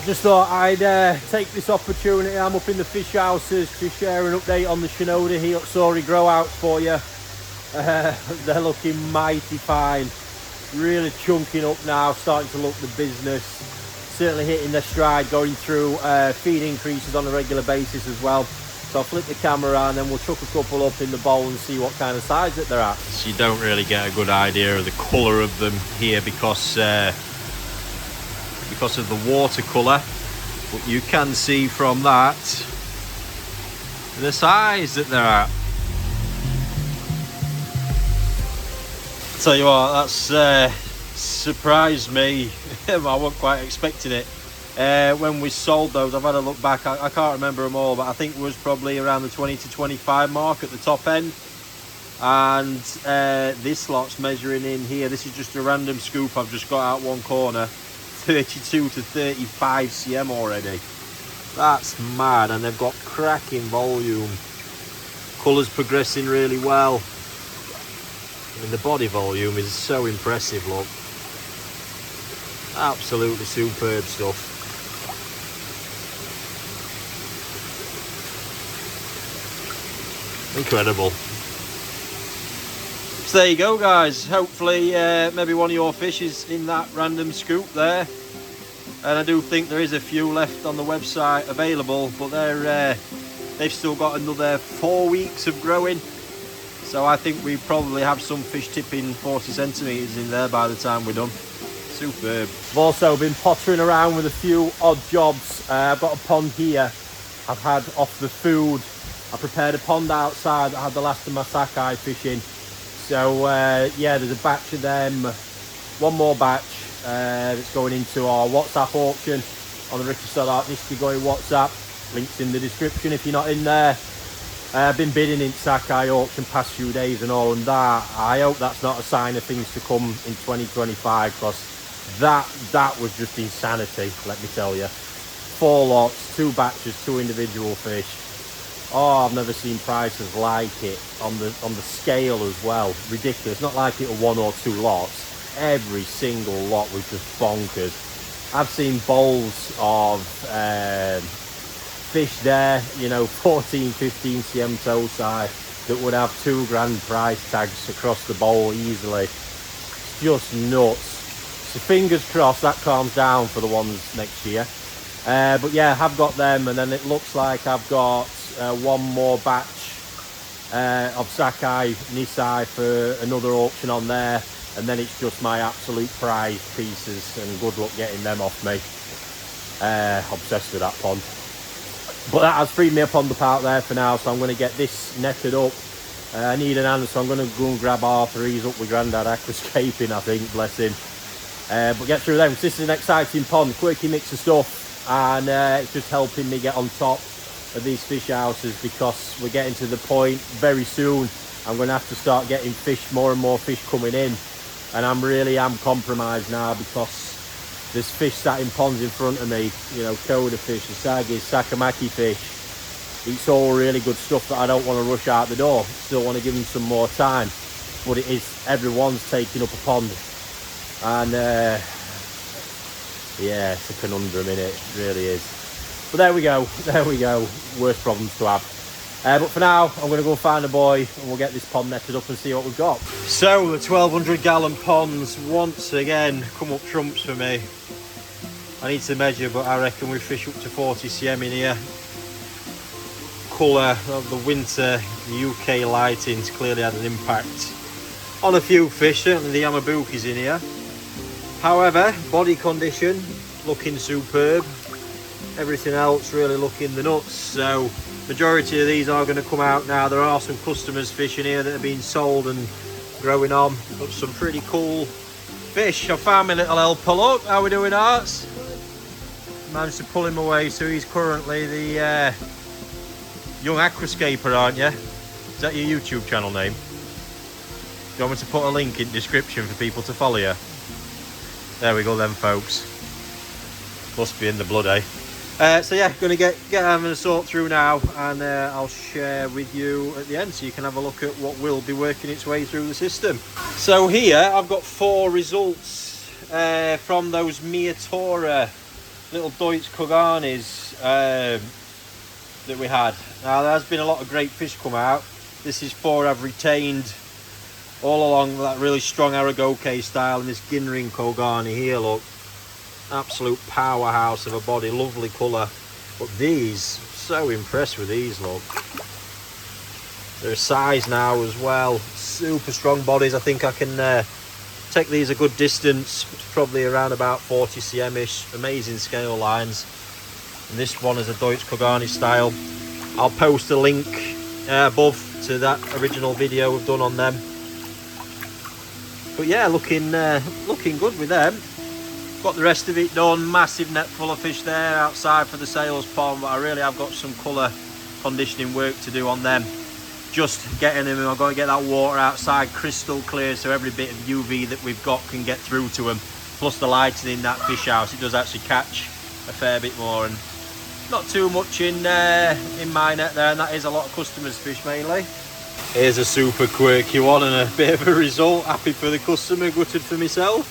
Just thought I'd take this opportunity. I'm up in the fish houses to share an update on the Shinoda Hi Utsuri grow out for you. They're looking mighty fine, really chunking up now, starting to look the business, certainly hitting their stride, going through feed increases on a regular basis as well. So I'll flip the camera around and we'll chuck a couple up in the bowl and see what kind of size that they're at. So you don't really get a good idea of the colour of them here because of the watercolour, but you can see from that the size that they're at. Tell you what, that's surprised me. I wasn't quite expecting it. When we sold those, I've had a look back, I can't remember them all, but I think it was probably around the 20 to 25 mark at the top end. And this lot's measuring in here, this is just a random scoop I've just got out one corner, 32 to 35 cm already. That's mad, and they've got cracking volume. Colour's progressing really well. And the body volume is so impressive, look. Absolutely superb stuff. Incredible. So there you go, guys. Hopefully maybe one of your fish is in that random scoop there. And I do think there is a few left on the website available, but they've still got another 4 weeks of growing. So I think we probably have some fish tipping 40 centimetres in there by the time we're done. Superb. I've also been pottering around with a few odd jobs. I've got a pond here I've had off the food. I prepared a pond outside that had the last of my sockeye fishing. So yeah, there's a batch of them, one more batch that's going into our WhatsApp auction on the Stoddart Nishikigoi WhatsApp. Links in the description if you're not in there. I've been bidding in sockeye auction past few days and all, and that, I hope that's not a sign of things to come in 2025, because that was just insanity, let me tell you. 4 lots, 2 batches, 2 individual fish. Oh, I've never seen prices like it on the scale as well. Ridiculous. Not like it were 1 or 2 lots. Every single lot was just bonkers. I've seen bowls of fish there, you know, 14, 15 cm Tosai that would have £2 price tags across the bowl easily. It's just nuts. So fingers crossed that calms down for the ones next year. But yeah, I have got them, and then it looks like I've got one more batch of sockeye Nisai for another auction on there, and then it's just my absolute prize pieces, and good luck getting them off me. Obsessed with that pond. But that has freed me up on the park there for now, so I'm going to get this netted up. I need an answer, so I'm going to go and grab Arthur. He's up with Grandad aquascaping, I think, bless him. But get through them. This is an exciting pond, quirky mix of stuff, and it's just helping me get on top of these fish houses, because we're getting to the point very soon I'm going to have to start getting fish, more and more fish coming in, and I'm really compromised now, because there's fish sat in ponds in front of me, you know, coda fish, asagi, sakamaki fish. It's all really good stuff that I don't want to rush out the door. Still want to give them some more time, but it is, everyone's taking up a pond, and yeah, it's a conundrum, innit? It really is. But there we go, worst problems to have. But for now, I'm going to go find a boy and we'll get this pond netted up and see what we've got. So the 1200 gallon ponds once again come up trumps for me. I need to measure, but I reckon we fish up to 40 cm in here. Colour of the winter, the UK lighting's clearly had an impact on a few fish, certainly the Yamabuki's in here. However, body condition looking superb. Everything else really looking the nuts. So majority of these are going to come out now. There are some customers fishing here that are being sold and growing on, but some pretty cool fish. I found my little helper. Look, how we doing, Arts? Managed to pull him away, so he's currently the young aquascaper, aren't you? Is that your YouTube channel name? Do you want me to put a link in the description for people to follow you? There we go then, folks. Must be in the blood, eh? So yeah, going to get having a sort through now, and I'll share with you at the end so you can have a look at what will be working its way through the system. So here I've got 4 results from those Miyatora little Deutsch Koganis that we had. Now there has been a lot of great fish come out. This is 4 I've retained all along that really strong Aragoke style, and this Ginrin Kogani here, look, absolute powerhouse of a body, lovely colour. But these, so impressed with these, look. Their size now as well, super strong bodies. I think I can take these a good distance, probably around about 40 cm-ish, amazing scale lines. And this one is a Deutsch Kogani style. I'll post a link above to that original video we've done on them. But yeah, looking good with them. Got the rest of it done. Massive net full of fish there outside for the sales pond, but I really have got some colour conditioning work to do on them. Just getting them, I've got to get that water outside crystal clear so every bit of UV that we've got can get through to them. Plus the lighting in that fish house, it does actually catch a fair bit more, and not too much in my net there, and that is a lot of customers' fish mainly. Here's a super quirky one and a bit of a result. Happy for the customer, gutted for myself.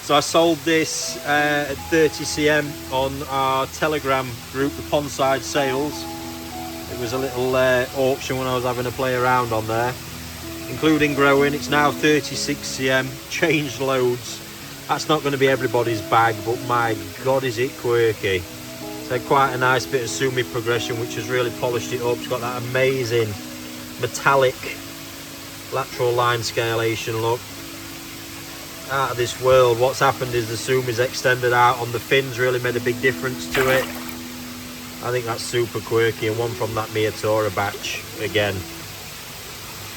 So I sold this at 30 cm on our Telegram group, the Pondside Sales. It was a little auction when I was having a play around on there, including growing. It's now 36 cm, changed loads. That's not going to be everybody's bag, but my God, is it quirky. It's had quite a nice bit of sumi progression, which has really polished it up. It's got that amazing metallic lateral line scalation look. Out of this world. What's happened is the sumi's extended out on the fins, really made a big difference to it. I think that's super quirky, and one from that Miyatora batch again.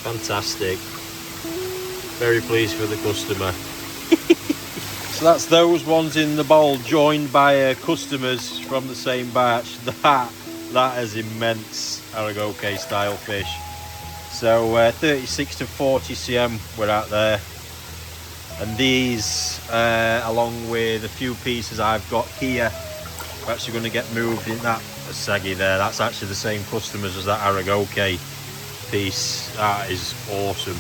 Fantastic. Very pleased for the customer. So that's those ones in the bowl, joined by customers from the same batch. That is immense Aragoke style fish. So 36 to 40 cm we're out there. And these, along with a few pieces I've got here, are actually going to get moved in that Asagi there. That's actually the same customers as that Aragoke piece. That is awesome.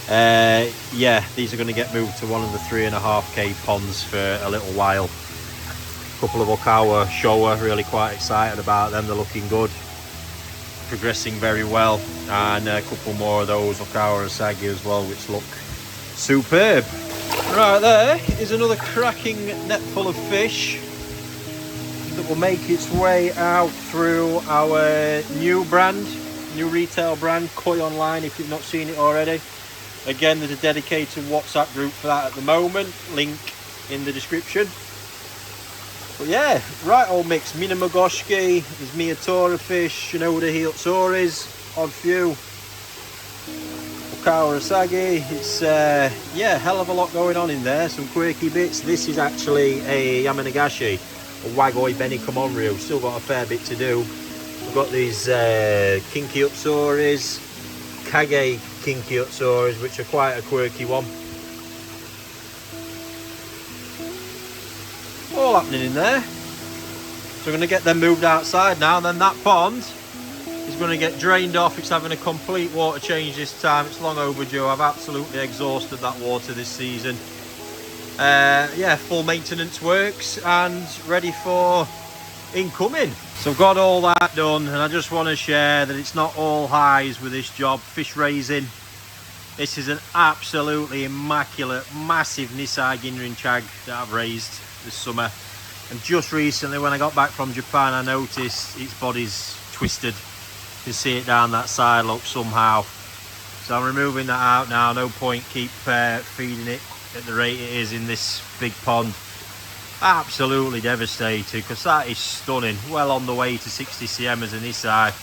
Yeah, these are going to get moved to one of the 3.5k ponds for a little while. A couple of Okawa Showa, really quite excited about them. They're looking good, progressing very well, and a couple more of those Okawa Asagi as well, which look superb. Right, there is another cracking net full of fish that will make its way out through our new retail brand, KoiOnline, if you've not seen it already. Again, there's a dedicated WhatsApp group for that at the moment, link in the description. But yeah, right old mix. Minamagoshiki, there's Miyatora fish, Shinoda Hi Utsuris, odd few. Kawasaki. It's yeah, hell of a lot going on in there, some quirky bits. This is actually a Yamanagashi, a Wagoi Beni Komonryu. Still got a fair bit to do. We've got these Kinky Utsuris, Kage Kinky Utsuris, which are quite a quirky one. All happening in there. So we're going to get them moved outside now, and then that pond is going to get drained off. It's having a complete water change this time. It's long overdue. I've absolutely exhausted that water this season. Yeah, full maintenance works and ready for incoming. So I've got all that done, and I just want to share that it's not all highs with this job. Fish raising. This is an absolutely immaculate, massive Nisai Ginrin Chag that I've raised this summer. And just recently, when I got back from Japan, I noticed its body's twisted. You can see it down that side, look, somehow. So I'm removing that out now. No point keep feeding it at the rate it is in this big pond. Absolutely devastated, because that is stunning. Well on the way to 60 cm as an Nisai.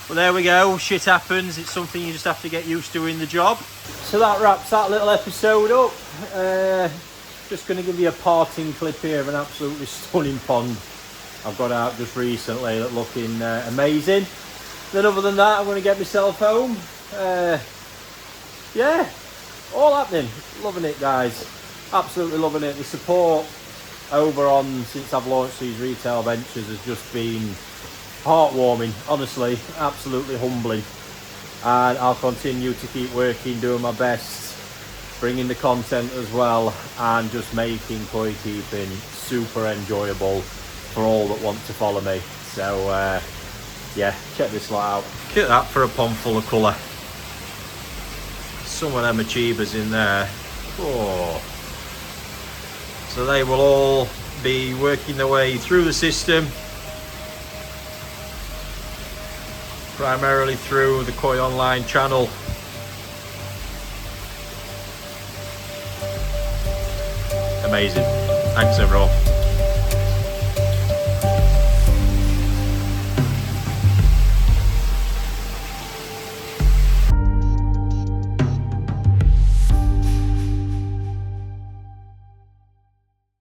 But there we go, shit happens. It's something you just have to get used to in the job. So that wraps that little episode up. Just going to give you a parting clip here of an absolutely stunning pond I've got out just recently, that looking amazing. Then other than that, I'm going to get myself home. Yeah, all happening. Loving it, guys. Absolutely loving it. The support over on, since I've launched these retail ventures, has just been heartwarming, honestly, absolutely humbling. And I'll continue to keep working, doing my best bringing the content as well, and just making koi keeping super enjoyable for all that want to follow me. So yeah, check this lot out. Look at that for a pond full of colour. Some of them achievers in there. Oh. So they will all be working their way through the system, primarily through the KoiOnline channel. Amazing. Thanks everyone.